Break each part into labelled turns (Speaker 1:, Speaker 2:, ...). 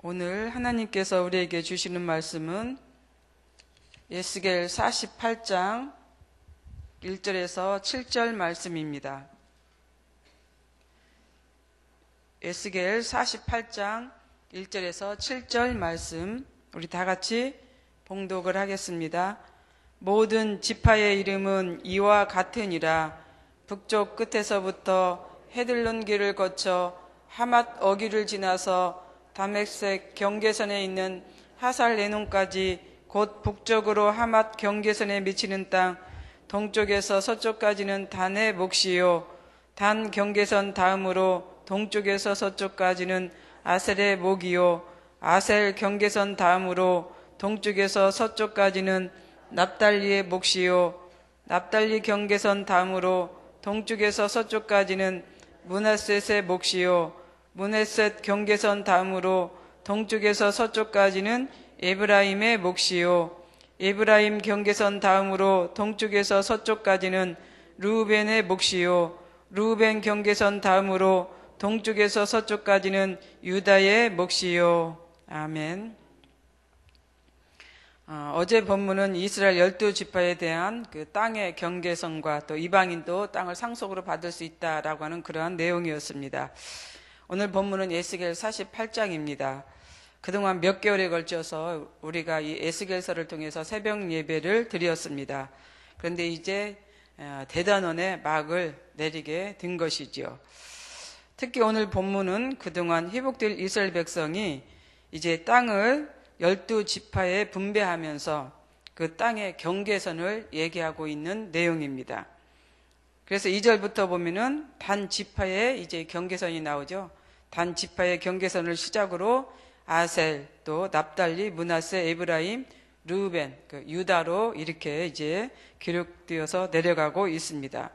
Speaker 1: 오늘 하나님께서 우리에게 주시는 말씀은 에스겔 48장 1절에서 7절 말씀입니다. 에스겔 48장 1절에서 7절 말씀 우리 다 같이 봉독을 하겠습니다. 모든 지파의 이름은 이와 같으니라. 북쪽 끝에서부터 헤들론 길을 거쳐 하맛 어귀를 지나서 다메섹 경계선에 있는 하살레논까지 곧 북쪽으로 하맛 경계선에 미치는 땅 동쪽에서 서쪽까지는 단의 몫이요 단 경계선 다음으로 동쪽에서 서쪽까지는 아셀의 몫이요 아셀 경계선 다음으로 동쪽에서 서쪽까지는 납달리의 몫이요 납달리 경계선 다음으로 동쪽에서 서쪽까지는 므낫셋의 몫이요 므낫셋 경계선 다음으로 동쪽에서 서쪽까지는 에브라임의 몫이요 에브라임 경계선 다음으로 동쪽에서 서쪽까지는 르우벤의 몫이요 르우벤 경계선 다음으로 동쪽에서 서쪽까지는 유다의 몫이요. 아멘. 어제 본문은 이스라엘 12지파에 대한 그 땅의 경계선과 또 이방인도 땅을 상속으로 받을 수 있다라고 하는 그러한 내용이었습니다. 오늘 본문은 에스겔 48장입니다. 그동안 몇 개월에 걸쳐서 우리가 이 에스겔서를 통해서 새벽 예배를 드렸습니다. 그런데 이제 대단원의 막을 내리게 된 것이죠. 특히 오늘 본문은 그동안 회복될 이스라엘 백성이 이제 땅을 12지파에 분배하면서 그 땅의 경계선을 얘기하고 있는 내용입니다. 그래서 2절부터 보면은 단 지파의 이제 경계선이 나오죠. 단 지파의 경계선을 시작으로 아셀, 또 납달리, 므낫세, 에브라임, 르우벤, 유다로 이렇게 이제 기록되어서 내려가고 있습니다.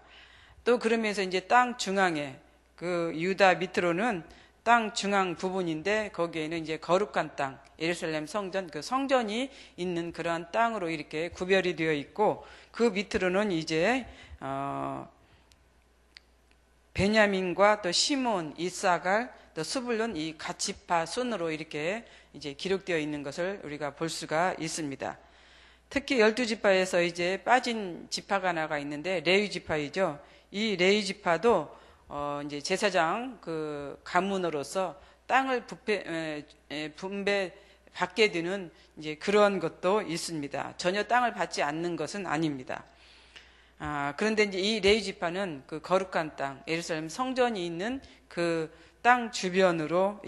Speaker 1: 또 그러면서 이제 땅 중앙에 그 유다 밑으로는 땅 중앙 부분인데 거기에는 이제 거룩한 땅, 예루살렘 성전, 그 성전이 있는 그러한 땅으로 이렇게 구별이 되어 있고 그 밑으로는 이제 베냐민과 또 시몬, 이사갈, 또 스불론 이 갓지파 순으로 이렇게 이제 기록되어 있는 것을 우리가 볼 수가 있습니다. 특히 12지파에서 이제 빠진 지파가 하나가 있는데 레위 지파이죠. 이 레위 지파도 이제 제사장 그 가문으로서 땅을 분배 받게 되는 이제 그런 것도 있습니다. 전혀 땅을 받지 않는 것은 아닙니다. 그런데 이제 이 레위 지파는 그 거룩한 땅, 예루살렘 성전이 있는 그 땅 주변으로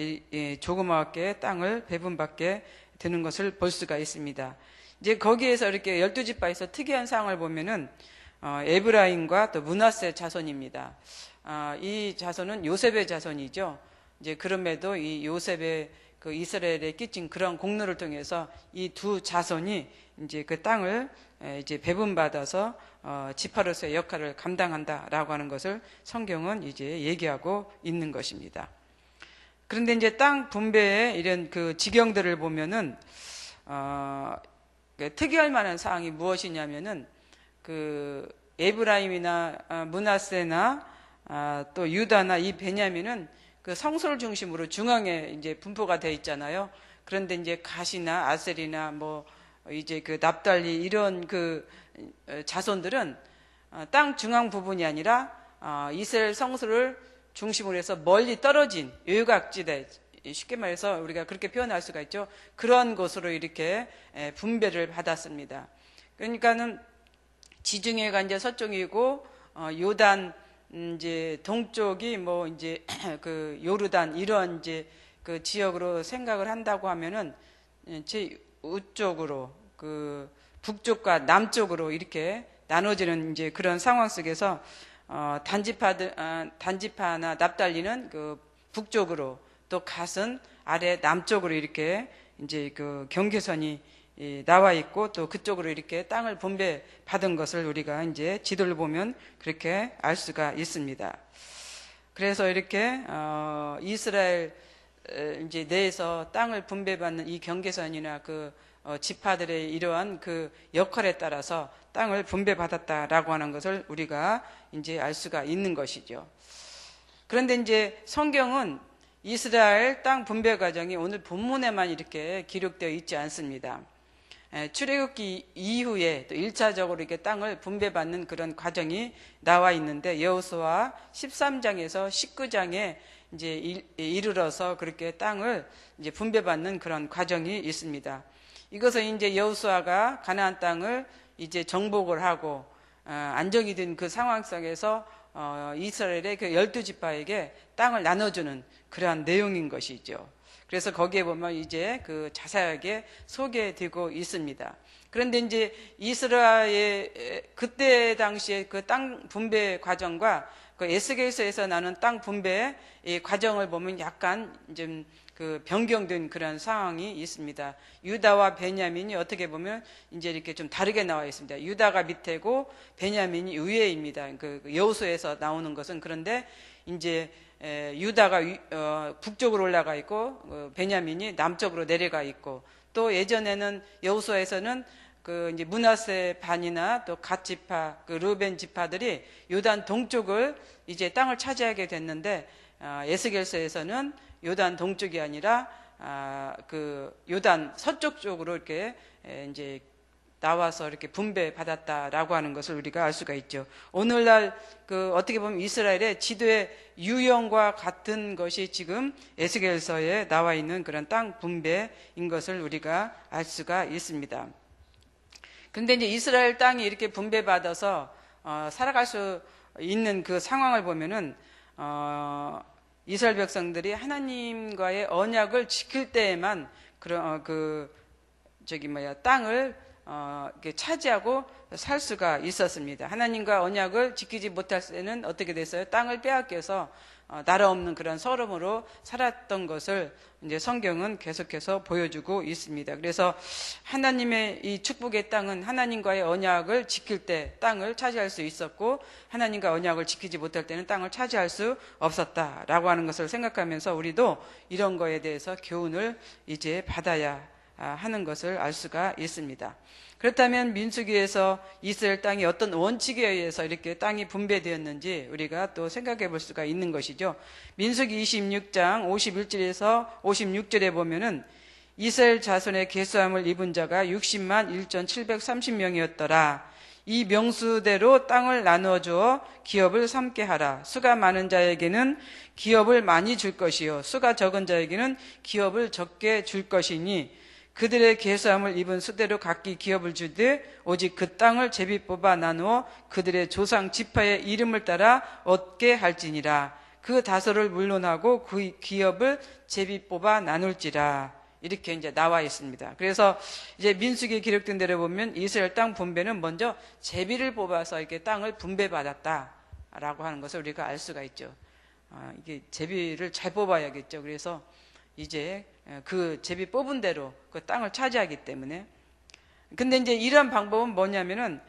Speaker 1: 조그맣게 땅을 배분받게 되는 것을 볼 수가 있습니다. 이제 거기에서 이렇게 12지파에서 특이한 사항을 보면은 에브라임과 또 므낫세 자손입니다. 이 자손은 요셉의 자손이죠. 이제 그럼에도 이 요셉의 그 이스라엘에 끼친 그런 공로를 통해서 이 두 자손이 이제 그 땅을 이제 배분받아서 지파로서의 역할을 감당한다라고 하는 것을 성경은 이제 얘기하고 있는 것입니다. 그런데 이제 땅 분배의 이런 그 지경들을 보면은 특이할 만한 사항이 무엇이냐면은 그 에브라임이나 므낫세나 또 유다나 이 베냐민은 그 성소를 중심으로 중앙에 이제 분포가 되어 있잖아요. 그런데 이제 갓이나 아셀이나 뭐 이제 그 납달리 이런 그 자손들은 땅 중앙 부분이 아니라 이스라엘 성소를 중심으로 해서 멀리 떨어진 외곽지대, 쉽게 말해서 우리가 그렇게 표현할 수가 있죠. 그런 곳으로 이렇게 분배를 받았습니다. 그러니까는 지중해가 이제 서쪽이고 요단 이제 동쪽이 뭐 이제 그 요르단 이런 이제 그 지역으로 생각을 한다고 하면은 제 우쪽으로 그 북쪽과 남쪽으로 이렇게 나눠지는 이제 그런 상황 속에서 단지파나 납달리는 그 북쪽으로 또 갓은 아래 남쪽으로 이렇게 이제 그 경계선이 나와 있고 또 그쪽으로 이렇게 땅을 분배 받은 것을 우리가 이제 지도를 보면 그렇게 알 수가 있습니다. 그래서 이렇게 이스라엘 이제 내에서 땅을 분배받는 이 경계선이나 그 지파들의 이러한 그 역할에 따라서 땅을 분배받았다라고 하는 것을 우리가 이제 알 수가 있는 것이죠. 그런데 이제 성경은 이스라엘 땅 분배 과정이 오늘 본문에만 이렇게 기록되어 있지 않습니다. 출애굽기 이후에 또 1차적으로 이렇게 땅을 분배받는 그런 과정이 나와 있는데, 여호수아 13장에서 19장에 이제 이르러서 그렇게 땅을 이제 분배받는 그런 과정이 있습니다. 이것은 이제 여호수아가 가나안 땅을 이제 정복을 하고 안정이 된 그 상황 속에서 이스라엘의 그 12지파에게 땅을 나눠주는 그러한 내용인 것이죠. 그래서 거기에 보면 이제 그 자세하게 소개되고 있습니다. 그런데 이제 이스라엘 그때 당시에 그 땅 분배 과정과 그 에스겔서에서 나는 땅 분배 과정을 보면 약간 좀 그 변경된 그런 상황이 있습니다. 유다와 베냐민이 어떻게 보면 이제 이렇게 좀 다르게 나와 있습니다. 유다가 밑에고 베냐민이 위에입니다. 그 여호수아에서 나오는 것은. 그런데 이제 유다가 북쪽으로 올라가 있고 베냐민이 남쪽으로 내려가 있고, 또 예전에는 여호수아에서는 그 이제 므낫세 반이나 또 갓 지파, 그 르벤 지파들이 요단 동쪽을 이제 땅을 차지하게 됐는데, 에스겔서에서는 요단 동쪽이 아니라 그 요단 서쪽 쪽으로 이렇게 이제 나와서 이렇게 분배받았다라고 하는 것을 우리가 알 수가 있죠. 오늘날 그 어떻게 보면 이스라엘의 지도의 유형과 같은 것이 지금 에스겔서에 나와 있는 그런 땅 분배인 것을 우리가 알 수가 있습니다. 근데 이제 이스라엘 땅이 이렇게 분배받아서 살아갈 수 있는 그 상황을 보면은 이스라엘 백성들이 하나님과의 언약을 지킬 때에만 그런 땅을 이렇게 차지하고 살 수가 있었습니다. 하나님과 언약을 지키지 못할 때는 어떻게 됐어요? 땅을 빼앗겨서 나라 없는 그런 서름으로 살았던 것을 이제 성경은 계속해서 보여주고 있습니다. 그래서 하나님의 이 축복의 땅은 하나님과의 언약을 지킬 때 땅을 차지할 수 있었고, 하나님과 언약을 지키지 못할 때는 땅을 차지할 수 없었다라고 하는 것을 생각하면서 우리도 이런 거에 대해서 교훈을 이제 받아야 하는 것을 알 수가 있습니다. 그렇다면 민수기에서 이스라엘 땅이 어떤 원칙에 의해서 이렇게 땅이 분배되었는지 우리가 또 생각해 볼 수가 있는 것이죠. 민수기 26장 51절에서 56절에 보면은 이스라엘 자손의 계수함을 입은 자가 60만 1,730명이었더라. 이 명수대로 땅을 나누어 주어 기업을 삼게 하라. 수가 많은 자에게는 기업을 많이 줄 것이요, 수가 적은 자에게는 기업을 적게 줄 것이니, 그들의 계수함을 입은 수대로 각기 기업을 주되 오직 그 땅을 제비 뽑아 나누어 그들의 조상 지파의 이름을 따라 얻게 할지니라. 그 다소를 물론하고 그 기업을 제비 뽑아 나눌지라. 이렇게 이제 나와 있습니다. 그래서 이제 민수기에 기록된 대로 보면 이스라엘 땅 분배는 먼저 제비를 뽑아서 이렇게 땅을 분배받았다라고 하는 것을 우리가 알 수가 있죠. 이게 제비를 잘 뽑아야겠죠. 그래서 이제 그 제비 뽑은 대로 그 땅을 차지하기 때문에. 근데 이제 이런 방법은 뭐냐면은,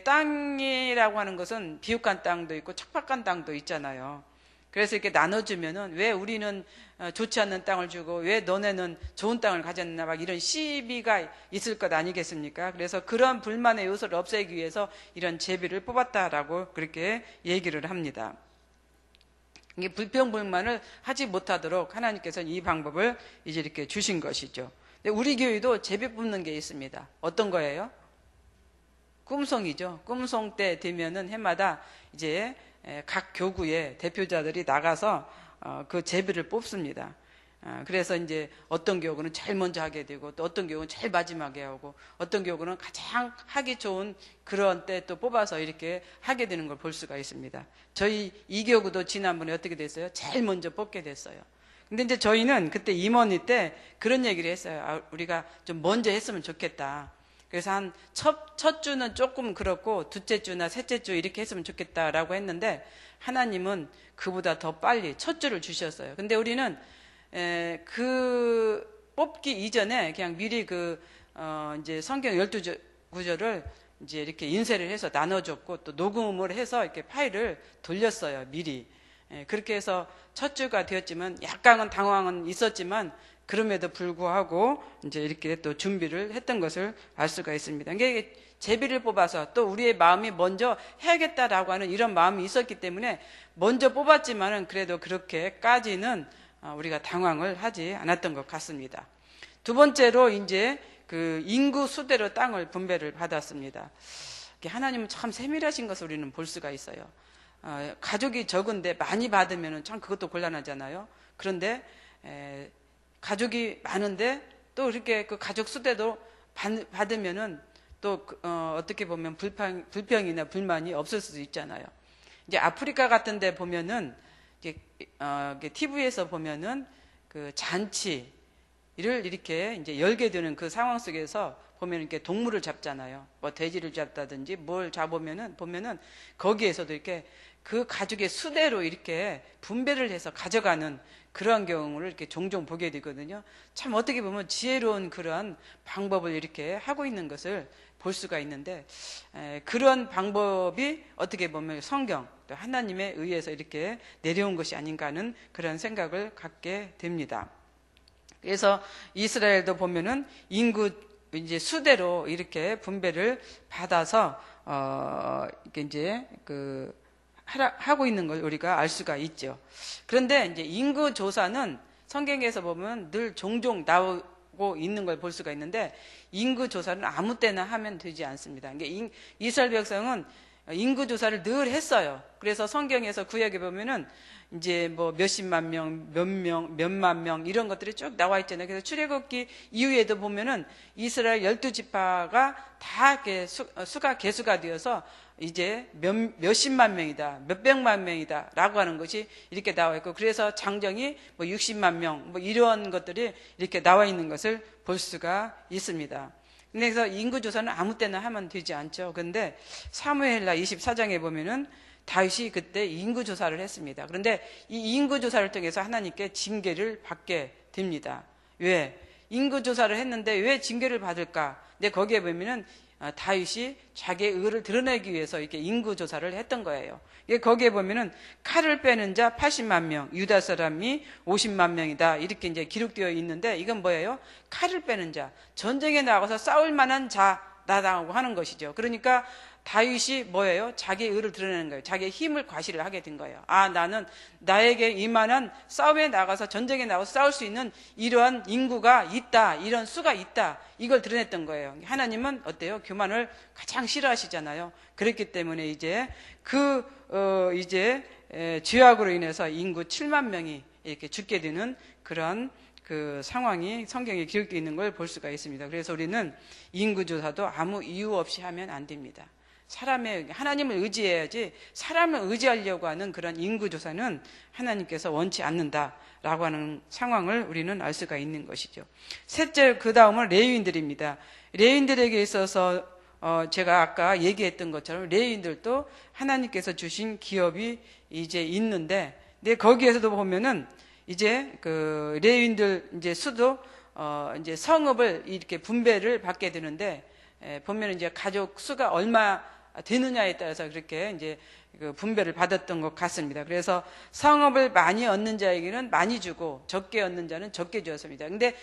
Speaker 1: 땅이라고 하는 것은 비옥한 땅도 있고 척박한 땅도 있잖아요. 그래서 이렇게 나눠주면은 왜 우리는 좋지 않는 땅을 주고 왜 너네는 좋은 땅을 가졌나, 막 이런 시비가 있을 것 아니겠습니까? 그래서 그런 불만의 요소를 없애기 위해서 이런 제비를 뽑았다라고 그렇게 얘기를 합니다. 이게 불평불만을 하지 못하도록 하나님께서는 이 방법을 이제 이렇게 주신 것이죠. 근데 우리 교회도 제비 뽑는 게 있습니다. 어떤 거예요? 꿈송이죠. 꿈송 때 되면은 해마다 이제 각 교구의 대표자들이 나가서 그 제비를 뽑습니다. 그래서 이제 어떤 교구는 제일 먼저 하게 되고, 또 어떤 교구는 제일 마지막에 하고, 어떤 교구는 가장 하기 좋은 그런 때 또 뽑아서 이렇게 하게 되는 걸 볼 수가 있습니다. 저희 이 교구도 지난번에 어떻게 됐어요? 제일 먼저 뽑게 됐어요. 근데 이제 저희는 그때 임원회 때 그런 얘기를 했어요. 우리가 좀 먼저 했으면 좋겠다. 그래서 한 첫 주는 조금 그렇고 둘째 주나 셋째 주 이렇게 했으면 좋겠다라고 했는데, 하나님은 그보다 더 빨리 첫 주를 주셨어요. 근데 우리는 그 뽑기 이전에 그냥 미리 이제 성경 12구절을 이제 이렇게 인쇄를 해서 나눠줬고, 또 녹음을 해서 이렇게 파일을 돌렸어요, 미리. 그렇게 해서 첫 주가 되었지만 약간은 당황은 있었지만, 그럼에도 불구하고 이제 이렇게 또 준비를 했던 것을 알 수가 있습니다. 이게 제비를 뽑아서 또 우리의 마음이 먼저 해야겠다라고 하는 이런 마음이 있었기 때문에 먼저 뽑았지만은 그래도 그렇게까지는 우리가 당황을 하지 않았던 것 같습니다. 두 번째로 이제 그 인구 수대로 땅을 분배를 받았습니다. 하나님은 참 세밀하신 것을 우리는 볼 수가 있어요. 가족이 적은데 많이 받으면 참 그것도 곤란하잖아요. 그런데 가족이 많은데 또 이렇게 그 가족 수대도 받으면은 또 어떻게 보면 불평이나 불만이 없을 수도 있잖아요. 이제 아프리카 같은 데 보면은 이제 TV에서 보면은 그 잔치를 이렇게 이제 열게 되는 그 상황 속에서 보면 이렇게 동물을 잡잖아요. 뭐 돼지를 잡다든지 뭘 잡으면은 보면은 거기에서도 이렇게 그 가족의 수대로 이렇게 분배를 해서 가져가는 그러한 경우를 이렇게 종종 보게 되거든요. 참 어떻게 보면 지혜로운 그런 방법을 이렇게 하고 있는 것을 볼 수가 있는데, 그런 방법이 어떻게 보면 성경, 또 하나님에 의해서 이렇게 내려온 것이 아닌가 하는 그런 생각을 갖게 됩니다. 그래서 이스라엘도 보면은 인구 이제 수대로 이렇게 분배를 받아서 이게 이제 하고 있는 걸 우리가 알 수가 있죠. 그런데 이제 인구 조사는 성경에서 보면 늘 종종 나오고 있는 걸 볼 수가 있는데, 인구 조사는 아무 때나 하면 되지 않습니다. 이스라엘 백성은 인구 조사를 늘 했어요. 그래서 성경에서 구약에 보면은 이제 뭐 몇십만 명, 몇만 명 이런 것들이 쭉 나와 있잖아요. 그래서 출애굽기 이후에도 보면은 이스라엘 12지파가 다 이렇게 수가 개수가 되어서 이제 몇십만 명이다, 몇백만 명이다 라고 하는 것이 이렇게 나와 있고, 그래서 장정이 뭐 60만 명 뭐 이런 것들이 이렇게 나와 있는 것을 볼 수가 있습니다. 그래서 인구조사는 아무 때나 하면 되지 않죠. 그런데 사무엘하 24장에 보면은 다윗이 그때 인구조사를 했습니다. 그런데 이 인구조사를 통해서 하나님께 징계를 받게 됩니다. 왜? 인구조사를 했는데 왜 징계를 받을까? 근데 거기에 보면은 다윗이 자기의 의를 드러내기 위해서 이렇게 인구조사를 했던 거예요. 거기에 보면은 칼을 빼는 자 80만 명, 유다 사람이 50만 명이다. 이렇게 이제 기록되어 있는데, 이건 뭐예요? 칼을 빼는 자, 전쟁에 나가서 싸울 만한 자라고 하는 것이죠. 그러니까 다윗이 뭐예요? 자기의 의를 드러내는 거예요. 자기의 힘을 과시를 하게 된 거예요. 나는 나에게 이만한 싸움에 나가서 전쟁에 나가서 싸울 수 있는 이러한 인구가 있다, 이런 수가 있다, 이걸 드러냈던 거예요. 하나님은 어때요? 교만을 가장 싫어하시잖아요. 그렇기 때문에 이제 죄악으로 인해서 인구 7만 명이 이렇게 죽게 되는 그런 그 상황이 성경에 기록되어 있는 걸 볼 수가 있습니다. 그래서 우리는 인구조사도 아무 이유 없이 하면 안 됩니다. 하나님을 의지해야지, 사람을 의지하려고 하는 그런 인구조사는 하나님께서 원치 않는다라고 하는 상황을 우리는 알 수가 있는 것이죠. 셋째, 그 다음은 레위인들입니다. 레위인들에게 있어서 제가 아까 얘기했던 것처럼 레위인들도 하나님께서 주신 기업이 이제 있는데, 근데 거기에서도 보면은 이제 그 레위인들 이제 수도 이제 성읍을 이렇게 분배를 받게 되는데, 보면 이제 가족 수가 얼마 되느냐에 따라서 그렇게 이제 그 분배를 받았던 것 같습니다. 그래서 성읍을 많이 얻는 자에게는 많이 주고 적게 얻는 자는 적게 주었습니다. 근데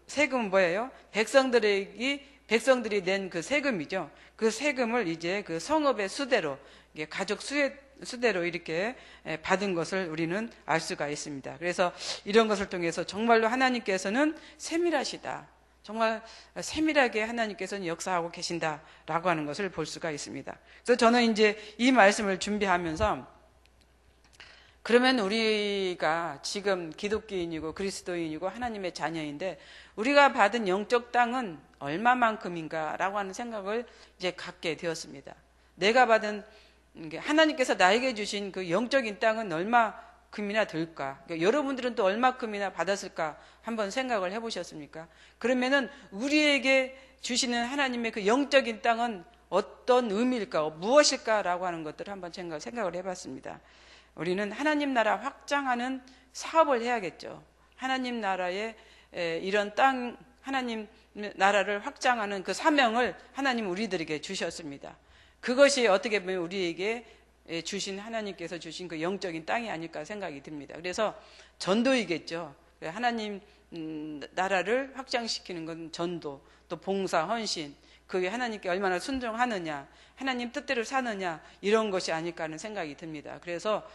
Speaker 1: 세금은 뭐예요? 백성들이 낸 그 세금이죠. 그 세금을 이제 그 성읍의 수대로, 가족 수대로 이렇게 받은 것을 우리는 알 수가 있습니다. 그래서 이런 것을 통해서 정말로 하나님께서는 세밀하시다, 정말 세밀하게 하나님께서는 역사하고 계신다라고 하는 것을 볼 수가 있습니다. 그래서 저는 이제 이 말씀을 준비하면서, 그러면 우리가 지금 기독교인이고 그리스도인이고 하나님의 자녀인데 우리가 받은 영적 땅은 얼마만큼인가라고 하는 생각을 이제 갖게 되었습니다. 내가 받은, 하나님께서 나에게 주신 그 영적인 땅은 얼마큼이나 될까? 그러니까 여러분들은 또 얼마큼이나 받았을까? 한번 생각을 해보셨습니까? 그러면은 우리에게 주시는 하나님의 그 영적인 땅은 어떤 의미일까? 무엇일까라고 하는 것들을 한번 생각을 해봤습니다. 우리는 하나님 나라 확장하는 사업을 해야겠죠. 하나님 나라의 이런 땅, 하나님 나라를 확장하는 그 사명을 하나님 우리들에게 주셨습니다. 그것이 어떻게 보면 우리에게 주신, 하나님께서 주신 그 영적인 땅이 아닐까 생각이 듭니다. 그래서 전도이겠죠. 하나님 나라를 확장시키는 건 전도, 또 봉사, 헌신, 그게 하나님께 얼마나 순종하느냐, 하나님 뜻대로 사느냐, 이런 것이 아닐까 하는 생각이 듭니다. 그래서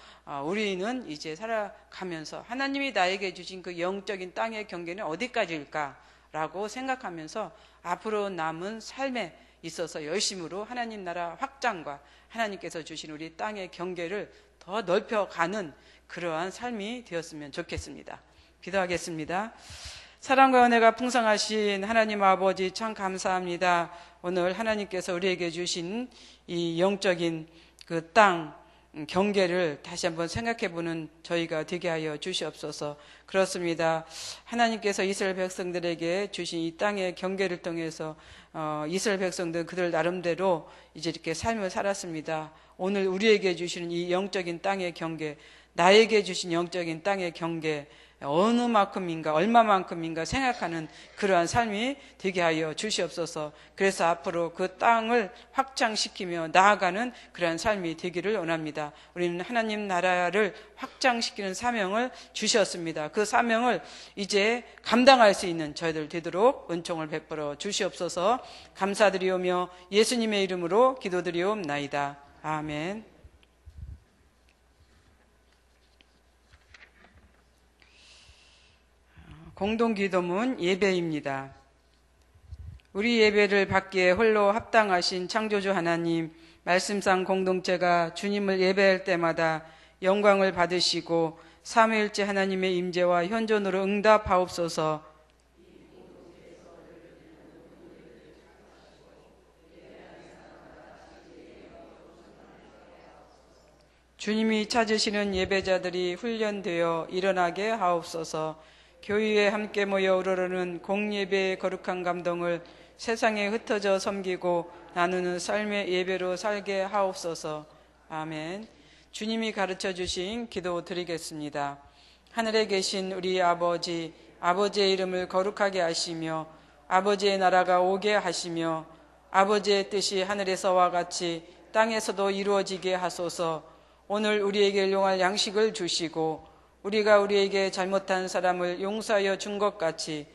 Speaker 1: 우리는 이제 살아가면서 하나님이 나에게 주신 그 영적인 땅의 경계는 어디까지일까라고 생각하면서 앞으로 남은 삶에 있어서 열심으로 하나님 나라 확장과 하나님께서 주신 우리 땅의 경계를 더 넓혀가는 그러한 삶이 되었으면 좋겠습니다. 기도하겠습니다. 사랑과 은혜가 풍성하신 하나님 아버지, 참 감사합니다. 오늘 하나님께서 우리에게 주신 이 영적인 그 땅 경계를 다시 한번 생각해보는 저희가 되게 하여 주시옵소서. 그렇습니다. 하나님께서 이스라엘 백성들에게 주신 이 땅의 경계를 통해서 이스라엘 백성들은 그들 나름대로 이제 이렇게 삶을 살았습니다. 오늘 우리에게 주시는 이 영적인 땅의 경계, 나에게 주신 영적인 땅의 경계, 어느 만큼인가 얼마만큼인가 생각하는 그러한 삶이 되게 하여 주시옵소서. 그래서 앞으로 그 땅을 확장시키며 나아가는 그러한 삶이 되기를 원합니다. 우리는 하나님 나라를 확장시키는 사명을 주셨습니다. 그 사명을 이제 감당할 수 있는 저희들 되도록 은총을 베풀어 주시옵소서. 감사드리오며 예수님의 이름으로 기도드리옵나이다. 아멘. 공동기도문 예배입니다. 우리 예배를 받기에 홀로 합당하신 창조주 하나님, 말씀상 공동체가 주님을 예배할 때마다 영광을 받으시고 삼위일체 하나님의 임재와 현존으로 응답하옵소서. 주님이 찾으시는 예배자들이 훈련되어 일어나게 하옵소서. 교회에 함께 모여 우러르는 공예배의 거룩한 감동을 세상에 흩어져 섬기고 나누는 삶의 예배로 살게 하옵소서. 아멘. 주님이 가르쳐 주신 기도 드리겠습니다. 하늘에 계신 우리 아버지, 아버지의 이름을 거룩하게 하시며 아버지의 나라가 오게 하시며 아버지의 뜻이 하늘에서와 같이 땅에서도 이루어지게 하소서. 오늘 우리에게 일용할 양식을 주시고 우리가 우리에게 잘못한 사람을 용서하여 준 것 같이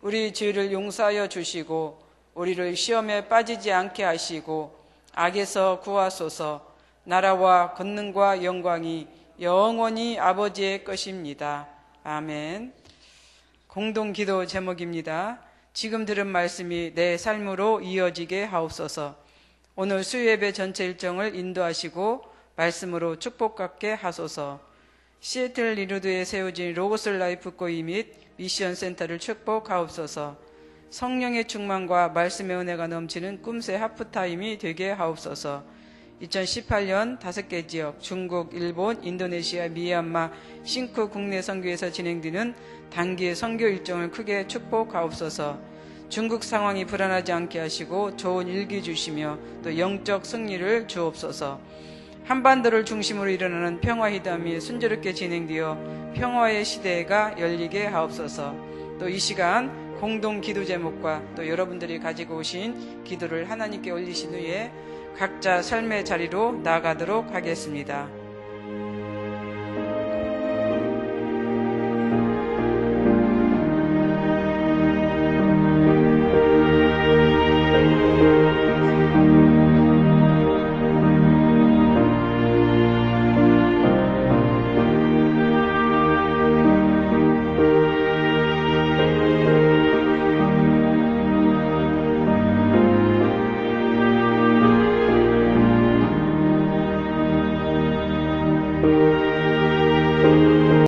Speaker 1: 우리 죄를 용서하여 주시고 우리를 시험에 빠지지 않게 하시고 악에서 구하소서. 나라와 권능과 영광이 영원히 아버지의 것입니다. 아멘. 공동기도 제목입니다. 지금 들은 말씀이 내 삶으로 이어지게 하옵소서. 오늘 수요예배 전체 일정을 인도하시고 말씀으로 축복받게 하소서. 시애틀 리루드에 세워진 로고스 라이프 고이 및 미션 센터를 축복하옵소서. 성령의 충만과 말씀의 은혜가 넘치는 꿈새 하프타임이 되게 하옵소서. 2018년 5개 지역 중국, 일본, 인도네시아, 미얀마, 싱크 국내 선교에서 진행되는 단기 선교 일정을 크게 축복하옵소서. 중국 상황이 불안하지 않게 하시고 좋은 일기 주시며 또 영적 승리를 주옵소서. 한반도를 중심으로 일어나는 평화회담이 순조롭게 진행되어 평화의 시대가 열리게 하옵소서. 또 이 시간 공동 기도 제목과 또 여러분들이 가지고 오신 기도를 하나님께 올리신 후에 각자 삶의 자리로 나아가도록 하겠습니다.
Speaker 2: you.